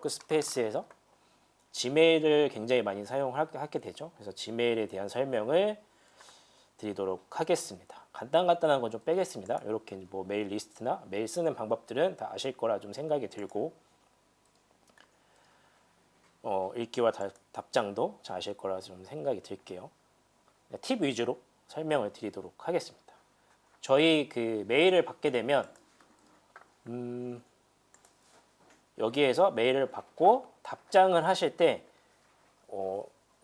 워크스페이스에서 지메일을 굉장히 많이 사용하게 되죠. 그래서 지메일에 대한 설명을 드리도록 하겠습니다. 간단한 건 좀 빼겠습니다. 이렇게 뭐 메일 리스트나 메일 쓰는 방법들은 다 아실 거라 좀 생각이 들고 읽기와 답장도 잘 아실 거라 좀 생각이 들게요. 팁 위주로 설명을 드리도록 하겠습니다. 저희 그 메일을 받게 되면 여기에서 메일을 받고 답장을 하실 때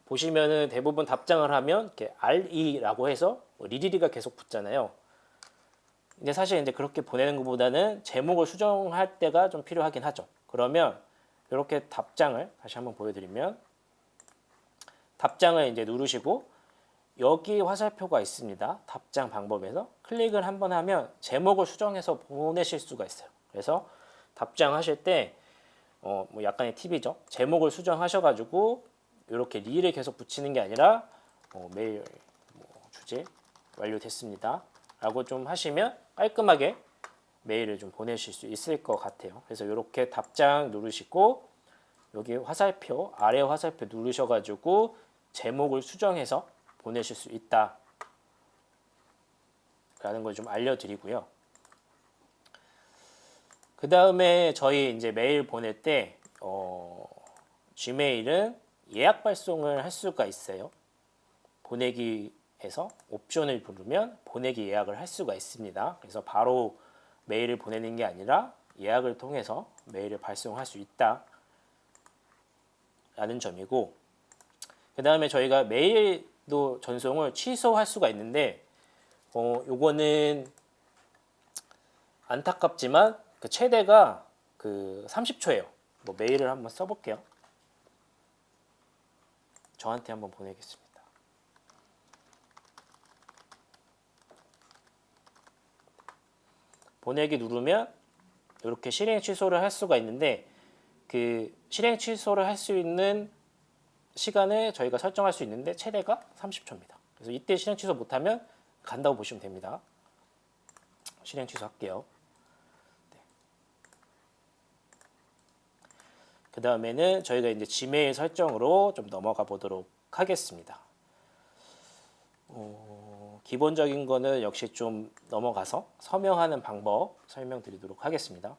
보시면은 대부분 답장을 하면 이렇게 RE라고 해서 리리리가 계속 붙잖아요. 근데 사실 이제 그렇게 보내는 것보다는 제목을 수정할 때가 좀 필요하긴 하죠. 그러면 이렇게 답장을 다시 한번 보여드리면 답장을 이제 누르시고 여기 화살표가 있습니다. 답장 방법에서 클릭을 한번 하면 제목을 수정해서 보내실 수가 있어요. 그래서 답장하실 때 뭐 약간의 팁이죠. 제목을 수정하셔가지고 이렇게 리를 계속 붙이는 게 아니라 메일 주제 완료됐습니다. 라고 좀 하시면 깔끔하게 메일을 좀 보내실 수 있을 것 같아요. 그래서 이렇게 답장 누르시고 여기 화살표 아래 화살표 누르셔가지고 제목을 수정해서 보내실 수 있다 라는 걸 좀 알려드리고요. 그 다음에 저희 이제 메일 보낼 때 지메일은 예약 발송을 할 수가 있어요. 보내기에서 옵션을 누르면 보내기 예약을 할 수가 있습니다. 그래서 바로 메일을 보내는 게 아니라 예약을 통해서 메일을 발송할 수 있다 라는 점이고, 그 다음에 저희가 메일도 전송을 취소할 수가 있는데 요거는 안타깝지만 그 최대가 그 30초예요. 뭐 메일을 한번 써볼게요. 저한테 한번 보내겠습니다. 보내기 누르면 이렇게 실행 취소를 할 수가 있는데 그 실행 취소를 할 수 있는 시간을 저희가 설정할 수 있는데 최대가 30초입니다. 그래서 이때 실행 취소 못하면 간다고 보시면 됩니다. 실행 취소할게요. 그 다음에는 저희가 이제 지메일 설정으로 좀 넘어가 보도록 하겠습니다. 기본적인 거는 역시 좀 넘어가서 서명하는 방법 설명드리도록 하겠습니다.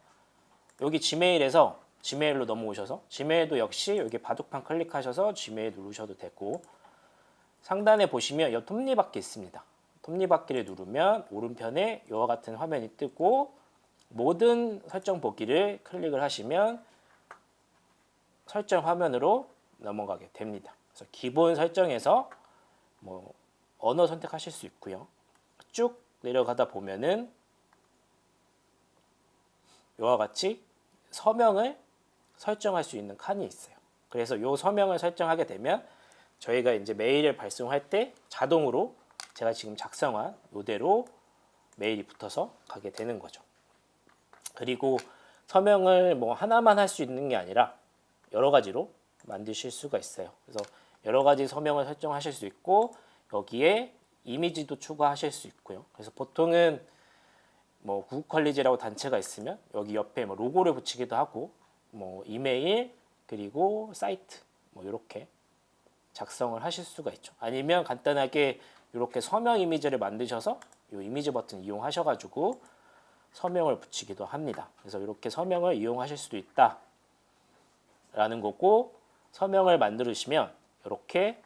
여기 지메일에서 지메일로 넘어오셔서 지메일도 역시 여기 바둑판 클릭하셔서 지메일 누르셔도 되고, 상단에 보시면 이 톱니바퀴 있습니다. 톱니바퀴를 누르면 오른편에 이와 같은 화면이 뜨고 모든 설정 보기를 클릭을 하시면 설정 화면으로 넘어가게 됩니다. 그래서 기본 설정에서 뭐 언어 선택하실 수 있고요. 쭉 내려가다 보면은 이와 같이 서명을 설정할 수 있는 칸이 있어요. 그래서 이 서명을 설정하게 되면 저희가 이제 메일을 발송할 때 자동으로 제가 지금 작성한 이대로 메일이 붙어서 가게 되는 거죠. 그리고 서명을 뭐 하나만 할 수 있는 게 아니라 여러 가지로 만드실 수가 있어요. 그래서 여러 가지 서명을 설정하실 수 있고 여기에 이미지도 추가하실 수 있고요. 그래서 보통은 뭐 구글컬리지라고 단체가 있으면 여기 옆에 뭐 로고를 붙이기도 하고 뭐 이메일 그리고 사이트 뭐 이렇게 작성을 하실 수가 있죠. 아니면 간단하게 이렇게 서명 이미지를 만드셔서 이 이미지 버튼 이용하셔가지고 서명을 붙이기도 합니다. 그래서 이렇게 서명을 이용하실 수도 있다 라는 거고, 서명을 만들으시면 이렇게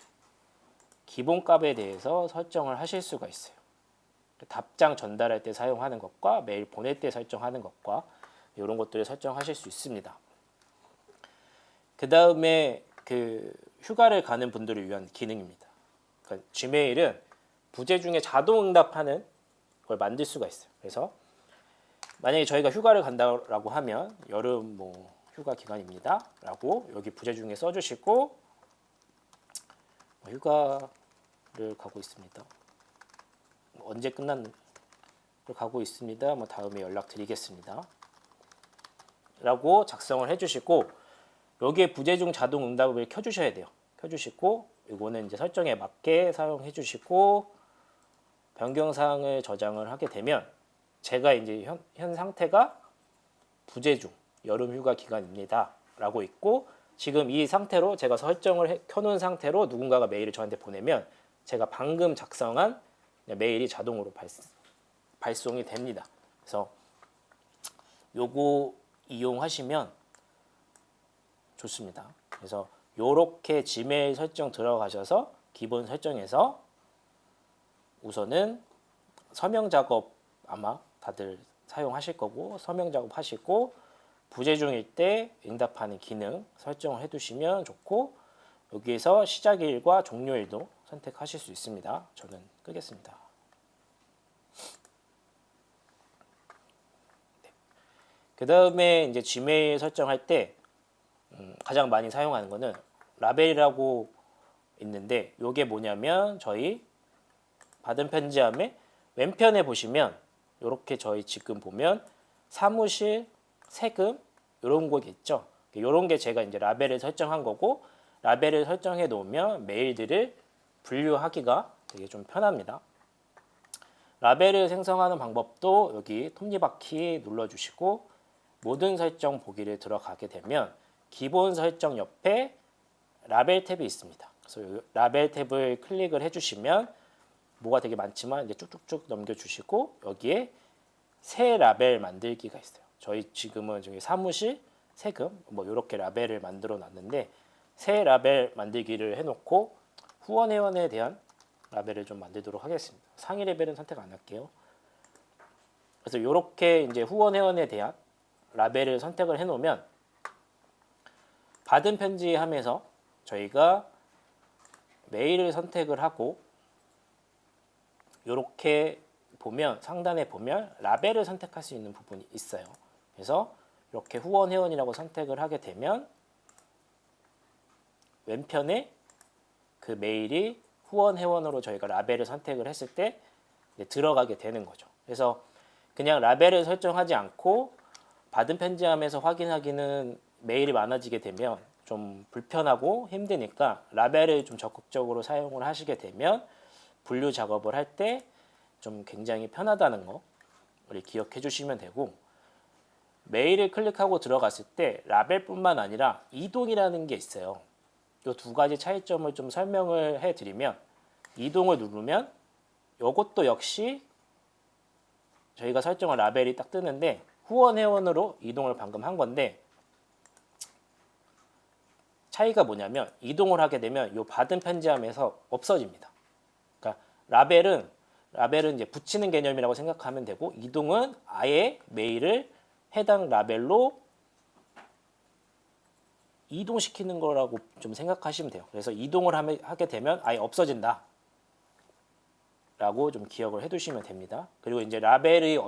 기본값에 대해서 설정을 하실 수가 있어요. 답장 전달할 때 사용하는 것과 메일 보낼 때 설정하는 것과 이런 것들을 설정하실 수 있습니다. 그 다음에 그 휴가를 가는 분들을 위한 기능입니다. 그러니까 지메일은 부재 중에 자동 응답하는 걸 만들 수가 있어요. 그래서 만약에 저희가 휴가를 간다라고 하면 여름 뭐 휴가 기간입니다 라고 여기 부재 중에 써주시고 휴가를 가고 있습니다. 언제 끝났는 가고 있습니다. 뭐 다음에 연락드리겠습니다. 라고 작성을 해주시고 여기에 부재 중 자동 응답을 켜주셔야 돼요. 켜주시고 이거는 이제 설정에 맞게 사용해 주시고 변경사항을 저장을 하게 되면 제가 이제 현 상태가 부재 중 여름 휴가 기간입니다 라고 있고, 지금 이 상태로 제가 설정을 켜놓은 상태로 누군가가 메일을 저한테 보내면 제가 방금 작성한 메일이 자동으로 발송이 됩니다. 그래서 요거 이용하시면 좋습니다. 그래서 요렇게 지메일 설정 들어가셔서 기본 설정에서 우선은 서명 작업 아마 다들 사용하실 거고, 서명 작업 하시고 부재 중일 때 응답하는 기능 설정을 해두시면 좋고, 여기에서 시작일과 종료일도 선택하실 수 있습니다. 저는 끄겠습니다. 네. 그 다음에 이제 지메일 설정할 때 가장 많이 사용하는 거는 라벨이라고 있는데, 이게 뭐냐면 저희 받은 편지함의 왼편에 보시면 이렇게 저희 지금 보면 사무실, 세금 이런 거 있죠. 이런 게 제가 이제 라벨을 설정한 거고, 라벨을 설정해 놓으면 메일들을 분류하기가 되게 좀 편합니다. 라벨을 생성하는 방법도 여기 톱니바퀴 눌러주시고 모든 설정 보기를 들어가게 되면 기본 설정 옆에 라벨 탭이 있습니다. 그래서 라벨 탭을 클릭을 해주시면 뭐가 되게 많지만 이제 쭉쭉쭉 넘겨주시고 여기에 새 라벨 만들기가 있어요. 저희 지금은 저기 사무실, 세금 뭐 이렇게 라벨을 만들어 놨는데, 새 라벨 만들기를 해놓고 후원 회원에 대한 라벨을 좀 만들도록 하겠습니다. 상위 레벨은 선택 안 할게요. 그래서 이렇게 이제 후원 회원에 대한 라벨을 선택을 해놓으면 받은 편지 하면서 저희가 메일을 선택을 하고, 이렇게 보면 상단에 보면 라벨을 선택할 수 있는 부분이 있어요. 그래서 이렇게 후원 회원이라고 선택을 하게 되면 왼편에 그 메일이 후원 회원으로 저희가 라벨을 선택을 했을 때 들어가게 되는 거죠. 그래서 그냥 라벨을 설정하지 않고 받은 편지함에서 확인하기는 메일이 많아지게 되면 좀 불편하고 힘드니까 라벨을 좀 적극적으로 사용을 하시게 되면 분류 작업을 할 때 좀 굉장히 편하다는 거 우리 기억해 주시면 되고, 메일을 클릭하고 들어갔을 때 라벨뿐만 아니라 이동이라는 게 있어요. 이 두 가지 차이점을 좀 설명을 해 드리면, 이동을 누르면 이것도 역시 저희가 설정한 라벨이 딱 뜨는데 후원 회원으로 이동을 방금 한 건데, 차이가 뭐냐면 이동을 하게 되면 이 받은 편지함에서 없어집니다. 그러니까 라벨은 이제 붙이는 개념이라고 생각하면 되고, 이동은 아예 메일을 해당 라벨로 이동시키는 거라고 좀 생각하시면 돼요. 그래서 이동을 하게 되면 아예 없어진다 라고 좀 기억을 해두시면 됩니다. 그리고 이제 라벨이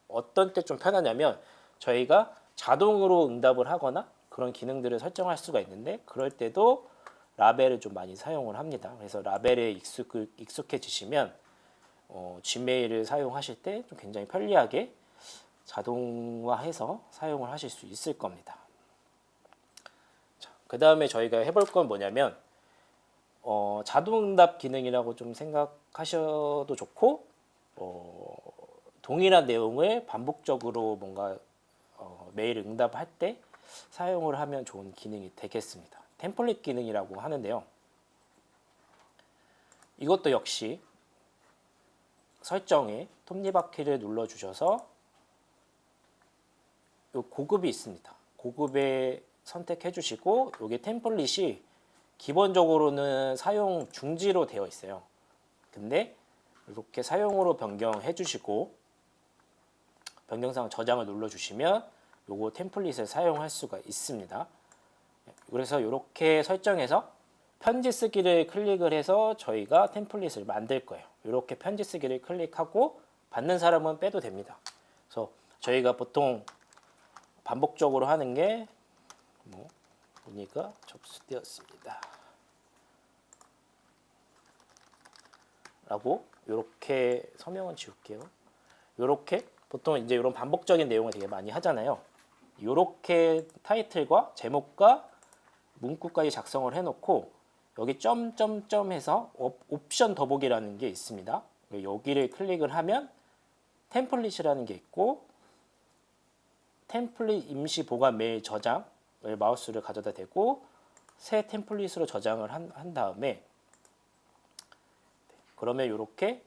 어떤 때 좀 편하냐면 저희가 자동으로 응답을 하거나 그런 기능들을 설정할 수가 있는데, 그럴 때도 라벨을 좀 많이 사용을 합니다. 그래서 라벨에 익숙해지시면 지메일을 사용하실 때 좀 굉장히 편리하게 자동화해서 사용을 하실 수 있을 겁니다. 그 다음에 저희가 해볼 건 뭐냐면 자동응답 기능이라고 좀 생각하셔도 좋고, 동일한 내용을 반복적으로 뭔가 메일 응답할 때 사용을 하면 좋은 기능이 되겠습니다. 템플릿 기능이라고 하는데요. 이것도 역시 설정에 톱니바퀴를 눌러주셔서 요 고급이 있습니다. 고급에 선택해 주시고, 여기 템플릿이 기본적으로는 사용 중지로 되어 있어요. 근데 이렇게 사용으로 변경해 주시고 변경사항 저장을 눌러 주시면 요거 템플릿을 사용할 수가 있습니다. 그래서 이렇게 설정해서 편지 쓰기를 클릭을 해서 저희가 템플릿을 만들 거예요. 이렇게 편지 쓰기를 클릭하고 받는 사람은 빼도 됩니다. 그래서 저희가 보통 반복적으로 하는 게 문의가 접수되었습니다 라고, 이렇게 서명은 지울게요. 이렇게 보통 이제 이런 반복적인 내용을 되게 많이 하잖아요. 이렇게 타이틀과 제목과 문구까지 작성을 해놓고 여기 점점점 해서 옵션 더보기라는 게 있습니다. 여기를 클릭을 하면 템플릿이라는 게 있고, 템플릿 임시 보관 메일 저장을 마우스를 가져다 대고 새 템플릿으로 저장을 한 다음에 그러면 이렇게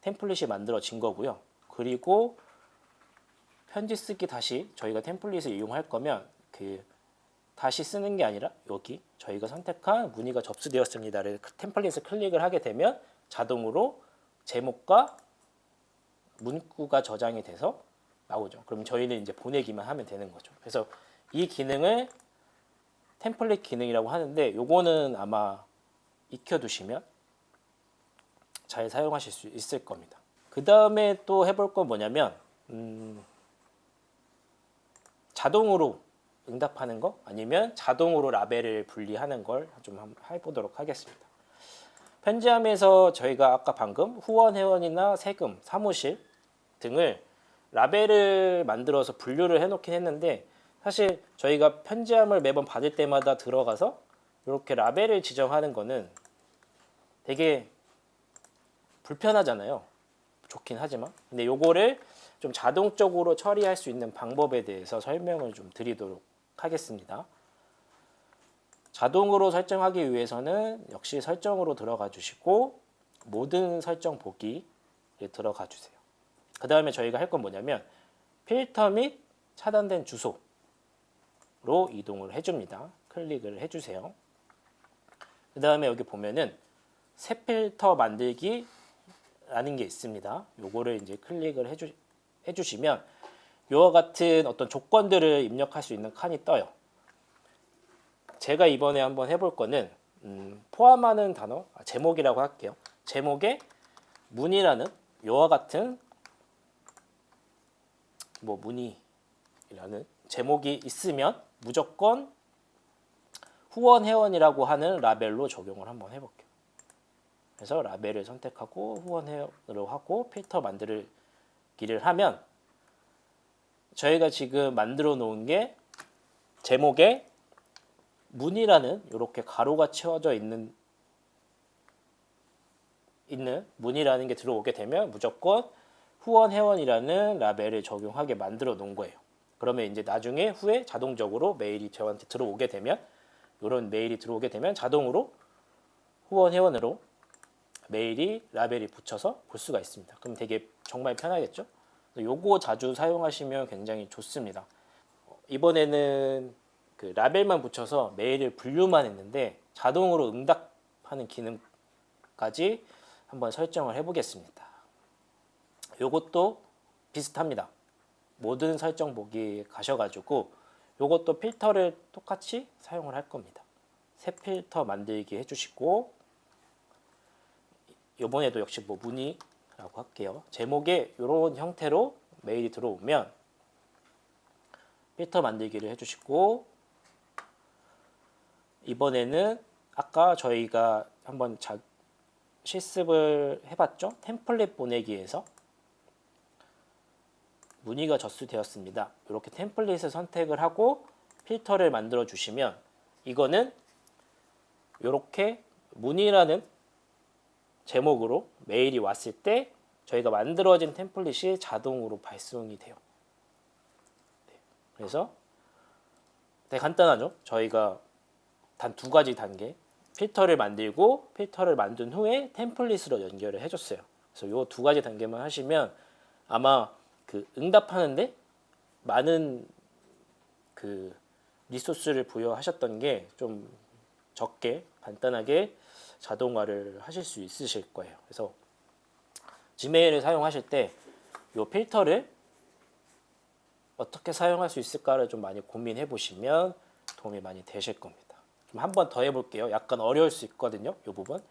템플릿이 만들어진 거고요. 그리고 편지 쓰기 다시 저희가 템플릿을 이용할 거면 다시 쓰는 게 아니라 여기 저희가 선택한 문의가 접수되었습니다를 템플릿을 클릭을 하게 되면 자동으로 제목과 문구가 저장이 돼서 나오죠. 그럼 저희는 이제 보내기만 하면 되는 거죠. 그래서 이 기능을 템플릿 기능이라고 하는데 요거는 아마 익혀두시면 잘 사용하실 수 있을 겁니다. 그 다음에 또 해볼 건 뭐냐면 자동으로 응답하는 거 아니면 자동으로 라벨을 분리하는 걸 좀 해보도록 하겠습니다. 편지함에서 저희가 아까 방금 후원 회원이나 세금, 사무실 등을 라벨을 만들어서 분류를 해놓긴 했는데 사실 저희가 편지함을 매번 받을 때마다 들어가서 이렇게 라벨을 지정하는 거는 되게 불편하잖아요. 좋긴 하지만. 근데 요거를 좀 자동적으로 처리할 수 있는 방법에 대해서 설명을 좀 드리도록 하겠습니다. 자동으로 설정하기 위해서는 역시 설정으로 들어가 주시고 모든 설정 보기에 들어가 주세요. 그 다음에 저희가 할 건 뭐냐면 필터 및 차단된 주소로 이동을 해줍니다. 클릭을 해주세요. 그 다음에 여기 보면은 새 필터 만들기 라는 게 있습니다. 요거를 이제 클릭을 해주시면 이와 같은 어떤 조건들을 입력할 수 있는 칸이 떠요. 제가 이번에 한번 해볼 거는 포함하는 단어, 제목이라고 할게요. 제목에 문의라는 이와 같은 문의라는 제목이 있으면 무조건 후원 회원이라고 하는 라벨로 적용을 한번 해볼게요. 그래서 라벨을 선택하고 후원 회원으로 하고 필터 만들기를 하면 저희가 지금 만들어 놓은 게 제목에 문의라는 이렇게 가로가 채워져 있는 문의라는 게 들어오게 되면 무조건 후원 회원이라는 라벨을 적용하게 만들어 놓은 거예요. 그러면 이제 나중에 후에 자동적으로 메일이 저한테 들어오게 되면 이런 메일이 들어오게 되면 자동으로 후원 회원으로 메일이 라벨이 붙여서 볼 수가 있습니다. 그럼 되게 정말 편하겠죠? 요거 자주 사용하시면 굉장히 좋습니다. 이번에는 그 라벨만 붙여서 메일을 분류만 했는데 자동으로 응답하는 기능까지 한번 설정을 해보겠습니다. 요것도 비슷합니다. 모든 설정 보기 가셔가지고 요것도 필터를 똑같이 사용을 할 겁니다. 새 필터 만들기 해주시고 이번에도 역시 문의라고 할게요. 제목에 이런 형태로 메일이 들어오면 필터 만들기를 해주시고 이번에는 아까 저희가 한번 실습을 해봤죠. 템플릿 보내기에서 문의가 접수되었습니다. 이렇게 템플릿을 선택을 하고 필터를 만들어 주시면 이거는 이렇게 문의라는 제목으로 메일이 왔을 때 저희가 만들어진 템플릿이 자동으로 발송이 돼요. 그래서 되게 간단하죠. 저희가 단 두 가지 단계 필터를 만들고 필터를 만든 후에 템플릿으로 연결을 해줬어요. 그래서 이 두 가지 단계만 하시면 아마 그 응답하는데 많은 그 리소스를 부여하셨던 게 좀 적게 간단하게 자동화를 하실 수 있으실 거예요. 그래서 지메일을 사용하실 때 이 필터를 어떻게 사용할 수 있을까를 좀 많이 고민해 보시면 도움이 많이 되실 겁니다. 좀 한 번 더 해볼게요. 약간 어려울 수 있거든요. 이 부분.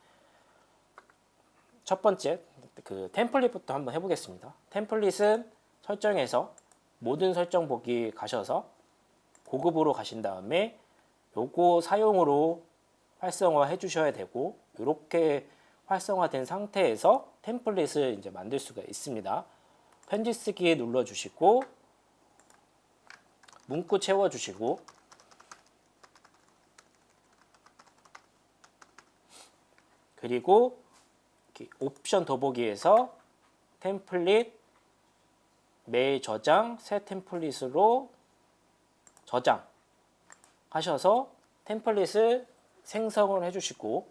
첫 번째 그 템플릿부터 한번 해보겠습니다. 템플릿은 설정에서 모든 설정 보기 가셔서 고급으로 가신 다음에 요거 사용으로 활성화 해주셔야 되고 이렇게 활성화된 상태에서 템플릿을 이제 만들 수가 있습니다. 편지 쓰기 눌러주시고 문구 채워주시고 그리고 옵션 더보기에서 템플릿 메일 저장 새 템플릿으로 저장 하셔서 템플릿을 생성을 해주시고,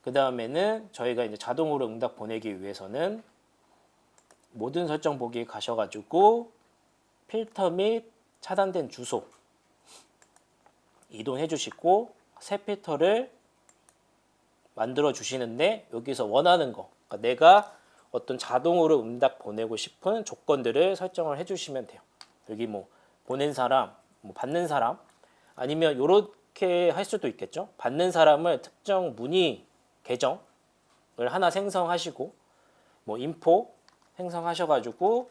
그 다음에는 저희가 이제 자동으로 응답 보내기 위해서는 모든 설정 보기 가셔가지고 필터 및 차단된 주소 이동해 주시고 새 필터를 만들어 주시는데, 여기서 원하는 거, 그러니까 내가 어떤 자동으로 응답 보내고 싶은 조건들을 설정을 해 주시면 돼요. 여기 뭐 보낸 사람, 뭐 받는 사람, 아니면 이렇게 할 수도 있겠죠. 받는 사람을 특정 문의 계정을 하나 생성하시고, 뭐 인포 생성하셔가지고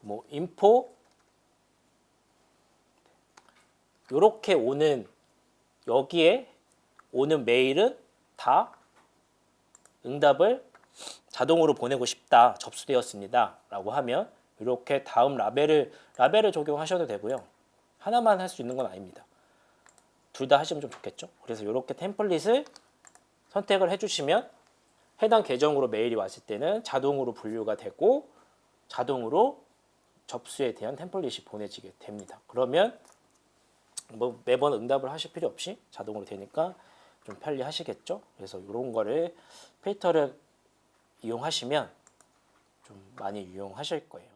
뭐 인포 요렇게 오는, 여기에 오는 메일은 다 응답을 자동으로 보내고 싶다, 접수되었습니다 라고 하면 이렇게 다음 라벨을 적용하셔도 되고요. 하나만 할 수 있는 건 아닙니다. 둘 다 하시면 좀 좋겠죠. 그래서 이렇게 템플릿을 선택을 해주시면 해당 계정으로 메일이 왔을 때는 자동으로 분류가 되고 자동으로 접수에 대한 템플릿이 보내지게 됩니다. 그러면 뭐 매번 응답을 하실 필요 없이 자동으로 되니까 좀 편리하시겠죠. 그래서 이런 거를 필터를 이용하시면 좀 많이 유용하실 거예요.